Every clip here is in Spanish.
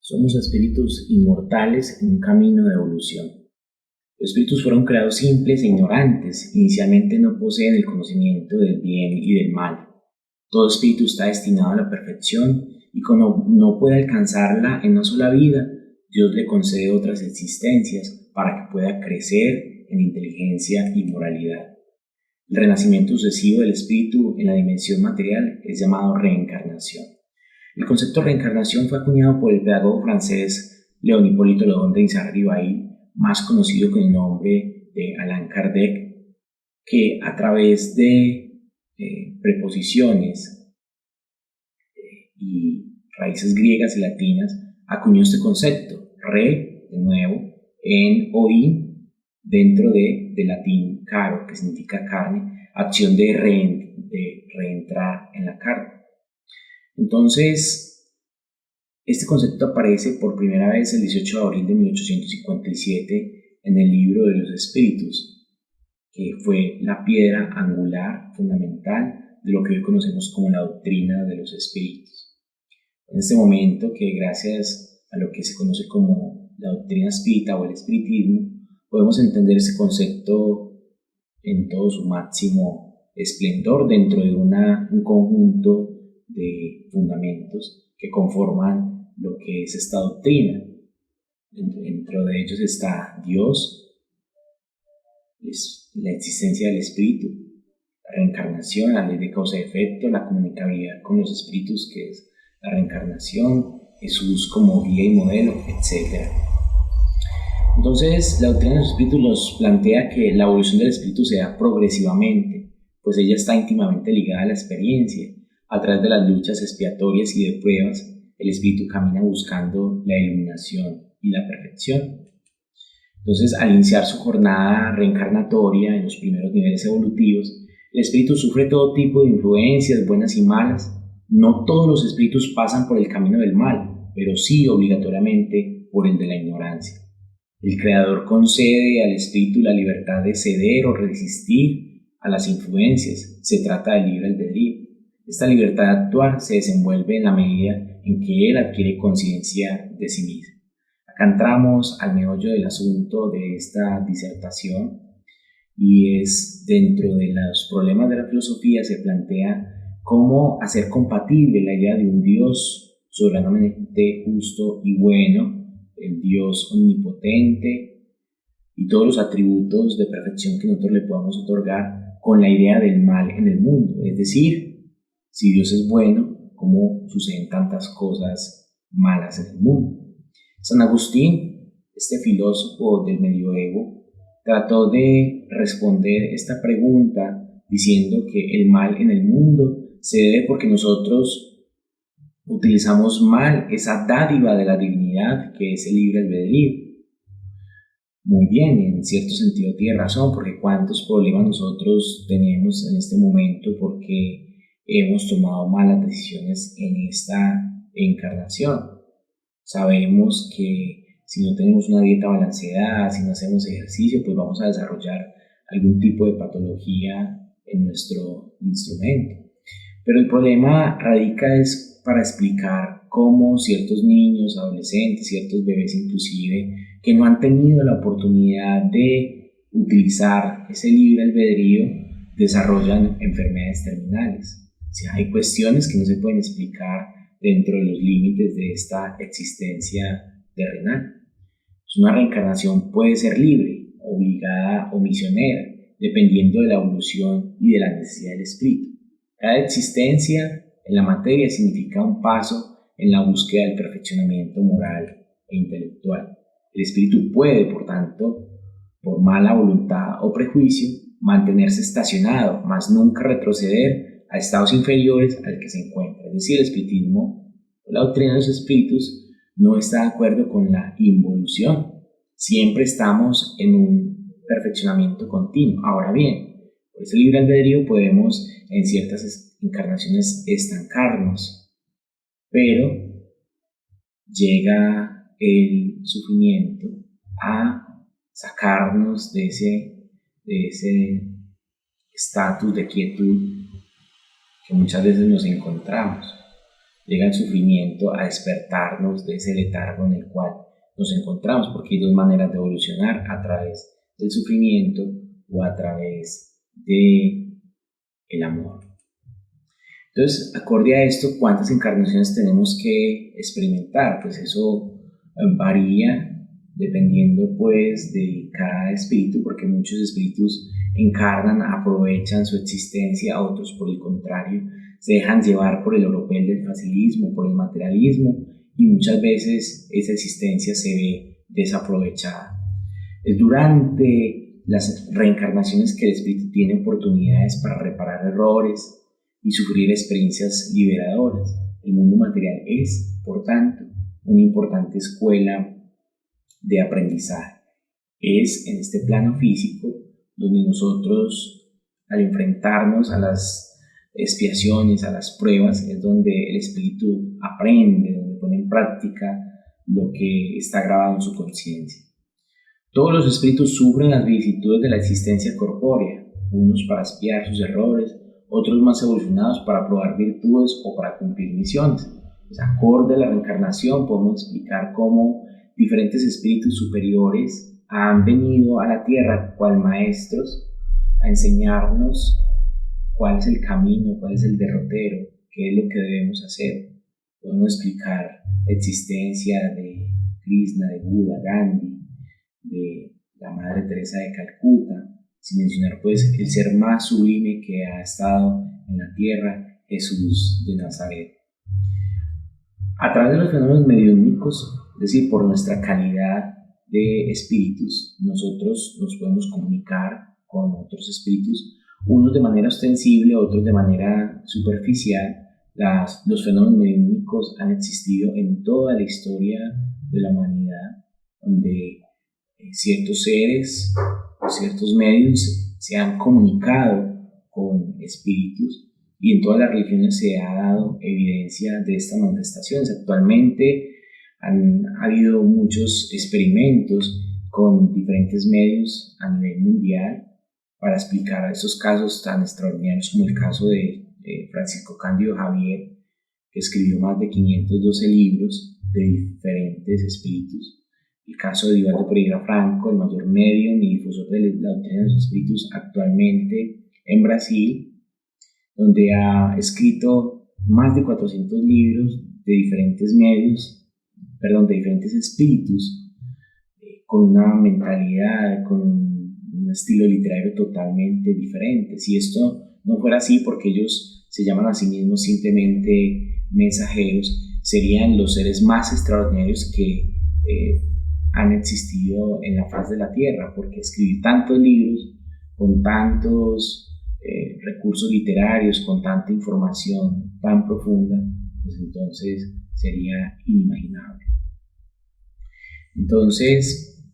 Somos espíritus inmortales en un camino de evolución. Los espíritus fueron creados simples e ignorantes. Inicialmente no poseen el conocimiento del bien y del mal. Todo espíritu está destinado a la perfección y cuando no puede alcanzarla en una sola vida, Dios le concede otras existencias para que pueda crecer en inteligencia y moralidad. El renacimiento sucesivo del espíritu en la dimensión material es llamado reencarnación. El concepto de reencarnación fue acuñado por el pedagogo francés Léon Hippolyte Laurent de Insarribaí, más conocido con el nombre de Allan Kardec, que a través de preposiciones y raíces griegas y latinas acuñó este concepto, re, de nuevo, en oí, dentro de latín caro, que significa carne, acción de reentrar en la carne. Entonces, este concepto aparece por primera vez el 18 de abril de 1857 en el Libro de los Espíritus, que fue la piedra angular fundamental de lo que hoy conocemos como la doctrina de los espíritus. En este momento, que gracias a lo que se conoce como la doctrina espírita o el espiritismo, podemos entender ese concepto en todo su máximo esplendor dentro de un conjunto de fundamentos que conforman lo que es esta doctrina. Dentro de ellos está Dios, la existencia del espíritu, la reencarnación, la ley de causa y efecto, la comunicabilidad con los espíritus, que es la reencarnación, Jesús como guía y modelo, etc. Entonces, la doctrina de los espíritus nos plantea que la evolución del espíritu se da progresivamente, pues ella está íntimamente ligada a la experiencia. A través de las luchas expiatorias y de pruebas, el espíritu camina buscando la iluminación y la perfección. Entonces, al iniciar su jornada reencarnatoria en los primeros niveles evolutivos, el espíritu sufre todo tipo de influencias, buenas y malas. No todos los espíritus pasan por el camino del mal, pero sí obligatoriamente por el de la ignorancia. El Creador concede al espíritu la libertad de ceder o resistir a las influencias. Se trata del libre albedrío. Esta libertad de actuar se desenvuelve en la medida en que él adquiere conciencia de sí mismo. Acá entramos al meollo del asunto de esta disertación y es dentro de los problemas de la filosofía se plantea cómo hacer compatible la idea de un Dios soberanamente justo y bueno, el Dios omnipotente y todos los atributos de perfección que nosotros le podamos otorgar con la idea del mal en el mundo. Es decir, si Dios es bueno, ¿cómo suceden tantas cosas malas en el mundo? San Agustín, este filósofo del medioevo, trató de responder esta pregunta diciendo que el mal en el mundo se debe porque nosotros utilizamos mal esa dádiva de la divinidad que es el libre albedrío. Muy bien, en cierto sentido tiene razón, porque cuántos problemas nosotros tenemos en este momento porque hemos tomado malas decisiones en esta encarnación. Sabemos que si no tenemos una dieta balanceada, si no hacemos ejercicio, pues vamos a desarrollar algún tipo de patología en nuestro instrumento. Pero el problema radica es para explicar cómo ciertos niños, adolescentes, ciertos bebés inclusive, que no han tenido la oportunidad de utilizar ese libre albedrío, desarrollan enfermedades terminales. O sea, hay cuestiones que no se pueden explicar dentro de los límites de esta existencia terrenal. Una reencarnación puede ser libre, obligada o misionera, dependiendo de la evolución y de la necesidad del espíritu. Cada existencia en la materia significa un paso en la búsqueda del perfeccionamiento moral e intelectual. El espíritu puede, por tanto, por mala voluntad o prejuicio, mantenerse estacionado, mas nunca retroceder a estados inferiores al que se encuentra. Es decir, el espiritismo, la doctrina de los espíritus, no está de acuerdo con la involución. Siempre estamos en un perfeccionamiento continuo. Ahora bien, por ese libre albedrío podemos en ciertas encarnaciones estancarnos, pero llega el sufrimiento a sacarnos de ese estatus de quietud que muchas veces nos encontramos. llega el sufrimiento a despertarnos de ese letargo en el cual nos encontramos, porque hay dos maneras de evolucionar: a través del sufrimiento o a través de el amor. Entonces, acorde a esto, ¿cuántas encarnaciones tenemos que experimentar? Pues eso varía dependiendo pues de cada espíritu, porque muchos espíritus encarnan, aprovechan su existencia, otros por el contrario se dejan llevar por el oropel del facilismo, por el materialismo, y muchas veces esa existencia se ve desaprovechada. Es durante las reencarnaciones que el espíritu tiene oportunidades para reparar errores y sufrir experiencias liberadoras. El mundo material es, por tanto, una importante escuela de aprendizaje. Es en este plano físico donde nosotros, al enfrentarnos a las expiaciones, a las pruebas, es donde el espíritu aprende, donde pone en práctica lo que está grabado en su conciencia. Todos los espíritus sufren las vicisitudes de la existencia corpórea, unos para expiar sus errores, otros más evolucionados para probar virtudes o para cumplir misiones. Pues, acorde a la reencarnación, podemos explicar cómo diferentes espíritus superiores han venido a la tierra cual maestros a enseñarnos cuál es el camino, cuál es el derrotero, qué es lo que debemos hacer. Podemos explicar la existencia de Krishna, de Buda, Gandhi, de la Madre Teresa de Calcuta, sin mencionar pues el ser más sublime que ha estado en la tierra, Jesús de Nazaret. A través de los fenómenos mediúmnicos, es decir, por nuestra calidad de espíritus, nosotros nos podemos comunicar con otros espíritus, unos de manera ostensible, otros de manera superficial. Los fenómenos mediúmnicos han existido en toda la historia de la humanidad, donde ciertos seres o ciertos medios se han comunicado con espíritus, y en todas las religiones se ha dado evidencia de estas manifestaciones. Actualmente han habido muchos experimentos con diferentes medios a nivel mundial para explicar estos casos tan extraordinarios, como el caso de Francisco Cándido Javier, que escribió más de 512 libros de diferentes espíritus. El caso de Divaldo Pereira Franco, el mayor medium y difusor de la doctrina de los espíritus actualmente en Brasil, donde ha escrito más de 400 libros de diferentes de diferentes espíritus, con una mentalidad, con un estilo literario totalmente diferente. Si esto no fuera así, porque ellos se llaman a sí mismos simplemente mensajeros, serían los seres más extraordinarios que han existido en la faz de la tierra, porque escribir tantos libros con tantos recursos literarios, con tanta información tan profunda, pues entonces sería inimaginable. Entonces,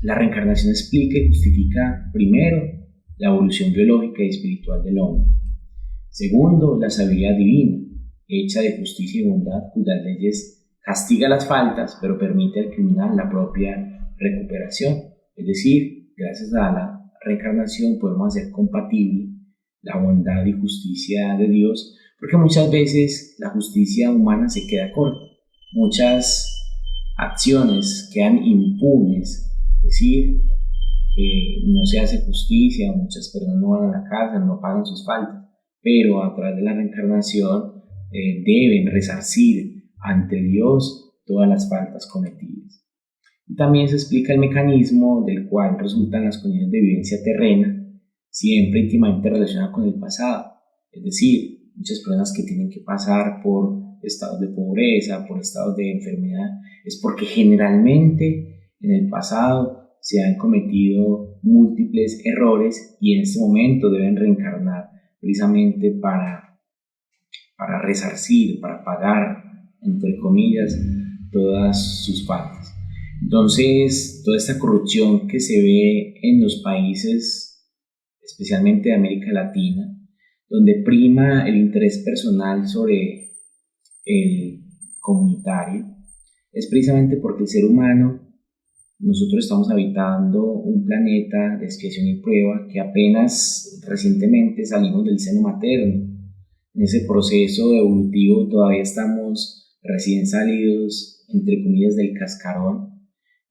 la reencarnación explica y justifica, primero, la evolución biológica y espiritual del hombre. Segundo, la sabiduría divina, hecha de justicia y bondad, cuyas leyes castiga las faltas, pero permite al criminal la propia recuperación. Es decir, gracias a la reencarnación podemos hacer compatible la bondad y justicia de Dios, porque muchas veces la justicia humana se queda corta. Muchas acciones quedan impunes, es decir, que no se hace justicia, muchas personas no van a la cárcel, no pagan sus faltas, pero a través de la reencarnación deben resarcir ante Dios todas las faltas cometidas. Y también se explica el mecanismo del cual resultan las condiciones de vivencia terrena, siempre íntimamente relacionadas con el pasado. Es decir, muchas personas que tienen que pasar por estados de pobreza, por estados de enfermedad, es porque generalmente en el pasado se han cometido múltiples errores y en este momento deben reencarnar precisamente para resarcir, para pagar, entre comillas, todas sus faltas. Entonces, toda esta corrupción que se ve en los países, especialmente de América Latina, donde prima el interés personal sobre el comunitario, es precisamente porque el ser humano, nosotros estamos habitando un planeta de expiación y prueba, que apenas recientemente salimos del seno materno. En ese proceso evolutivo todavía estamos recién salidos, entre comillas, del cascarón.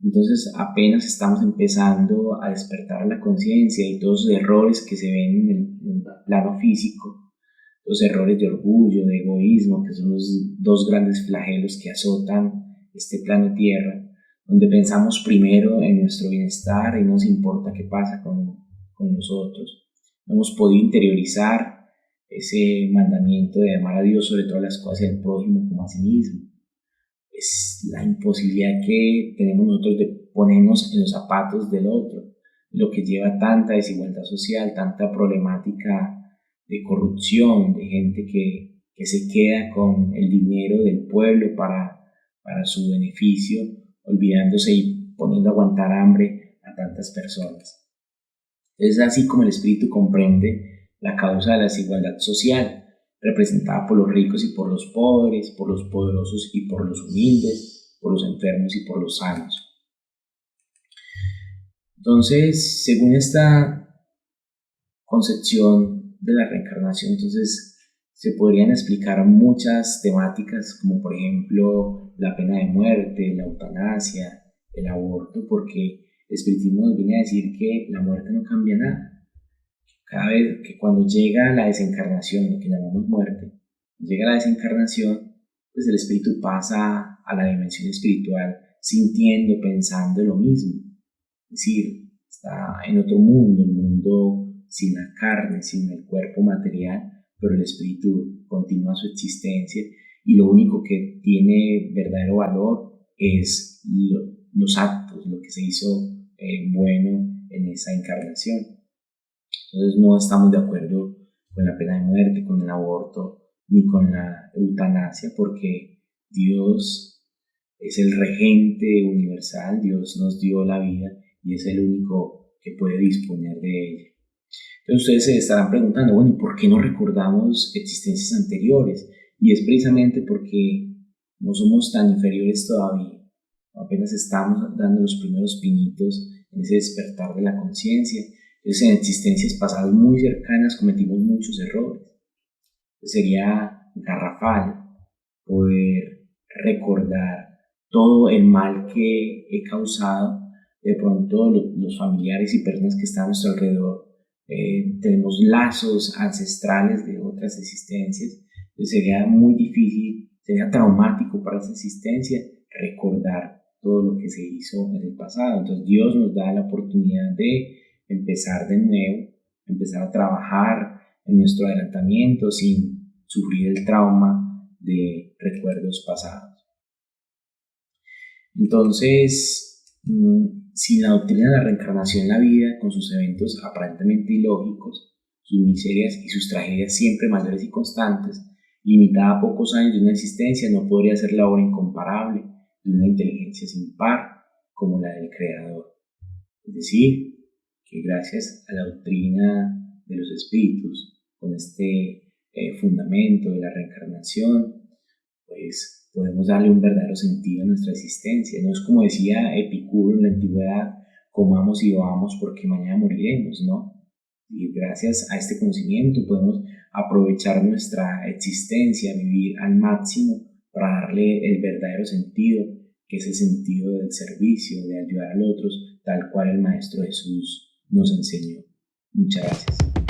Entonces apenas estamos empezando a despertar la conciencia y todos los errores que se ven en el plano físico, los errores de orgullo, de egoísmo, que son los dos grandes flagelos que azotan este plano Tierra, donde pensamos primero en nuestro bienestar y no nos importa qué pasa con nosotros. No hemos podido interiorizar ese mandamiento de amar a Dios sobre todas las cosas y al prójimo como a sí mismo. Es la imposibilidad que tenemos nosotros de ponernos en los zapatos del otro, lo que lleva tanta desigualdad social, tanta problemática de corrupción, de gente que se queda con el dinero del pueblo para su beneficio, olvidándose y poniendo a aguantar hambre a tantas personas. Es así como el espíritu comprende la causa de la desigualdad social, representada por los ricos y por los pobres, por los poderosos y por los humildes, por los enfermos y por los sanos. Entonces, según esta concepción de la reencarnación, entonces se podrían explicar muchas temáticas, como por ejemplo la pena de muerte, la eutanasia, el aborto, porque el espiritismo nos viene a decir que la muerte no cambia nada. Cada vez que cuando llega la desencarnación, lo que llamamos muerte, llega la desencarnación, pues el espíritu pasa a la dimensión espiritual sintiendo, pensando lo mismo. Es decir, está en otro mundo, el mundo sin la carne, sin el cuerpo material, pero el espíritu continúa su existencia y lo único que tiene verdadero valor es los actos, lo que se hizo bueno en esa encarnación. Entonces no estamos de acuerdo con la pena de muerte, con el aborto, ni con la eutanasia, porque Dios es el regente universal, Dios nos dio la vida y es el único que puede disponer de ella. Entonces ustedes se estarán preguntando, bueno, ¿y por qué no recordamos existencias anteriores? Y es precisamente porque no somos tan inferiores todavía, apenas estamos dando los primeros pinitos en ese despertar de la conciencia. Entonces, en existencias pasadas muy cercanas cometimos muchos errores. Entonces, sería garrafal poder recordar todo el mal que he causado. De pronto, los familiares y personas que están a nuestro alrededor tenemos lazos ancestrales de otras existencias. Entonces, sería muy difícil, sería traumático para esa existencia recordar todo lo que se hizo en el pasado. Entonces, Dios nos da la oportunidad de empezar de nuevo, empezar a trabajar en nuestro adelantamiento sin sufrir el trauma de recuerdos pasados. Entonces, sin la doctrina de la reencarnación, la vida, con sus eventos aparentemente ilógicos, sus miserias y sus tragedias siempre mayores y constantes, limitada a pocos años de una existencia, no podría ser la obra incomparable de una inteligencia sin par como la del Creador. Es decir, que gracias a la doctrina de los espíritus, con este fundamento de la reencarnación, pues podemos darle un verdadero sentido a nuestra existencia. No es como decía Epicuro en la antigüedad, comamos y bebamos porque mañana moriremos, ¿no? Y gracias a este conocimiento podemos aprovechar nuestra existencia, vivir al máximo para darle el verdadero sentido, que es el sentido del servicio, de ayudar a los otros, tal cual el Maestro Jesús nos enseñó. Muchas gracias.